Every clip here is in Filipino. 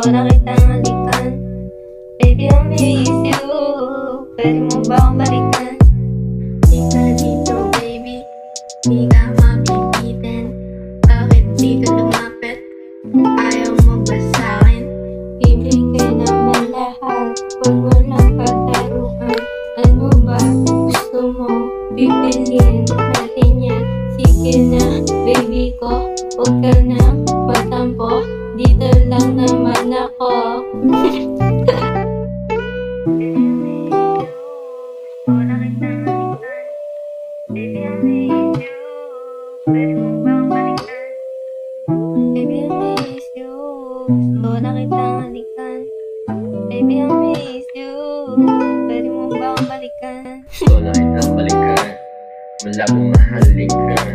na kitang halikan. Baby, I miss you. Pwede mo ba akong balikan? Di ka dito, baby, di ka mapipitin. Bakit di ka lumapit? Ayaw mo ba sa'kin? Ibigay naman lahat, pag walang kataruan. Ano ba gusto mo? Pipiliin natin yan. Sige na, baby ko, huwag ka na matampo. Dito lang naman ako. Baby, I miss you. Pwede mo ba akong balikan? Baby, I miss you. Gusto na kitang halikan. Baby, I miss you. Pwede mo ba akong balikan? Gusto na kitang balikan. Malabong mahalikan.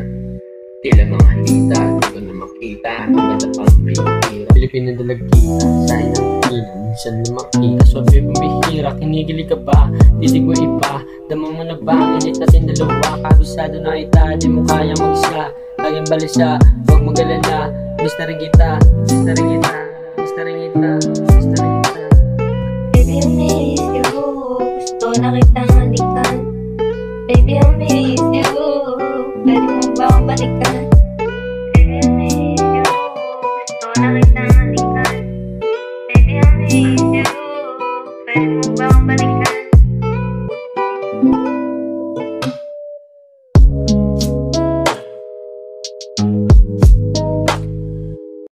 Tila mga halita, di ko na makita. Ang ganda pang pihira. Pilipino dalagkita, sa inang ilan. Minsan na makita, swabe bumihira. Kinikilig ka ba? Titig mo iba. Dama mo na ba? Ang init natin dalawa. Kabisado na kita, di mo kaya mag-isa. Laging balisa, huwag mag-alala. Miss na rin kita, miss na rin kita, miss na rin kita, miss na rin kita. Baby, I miss you. Gusto na kitang halikan.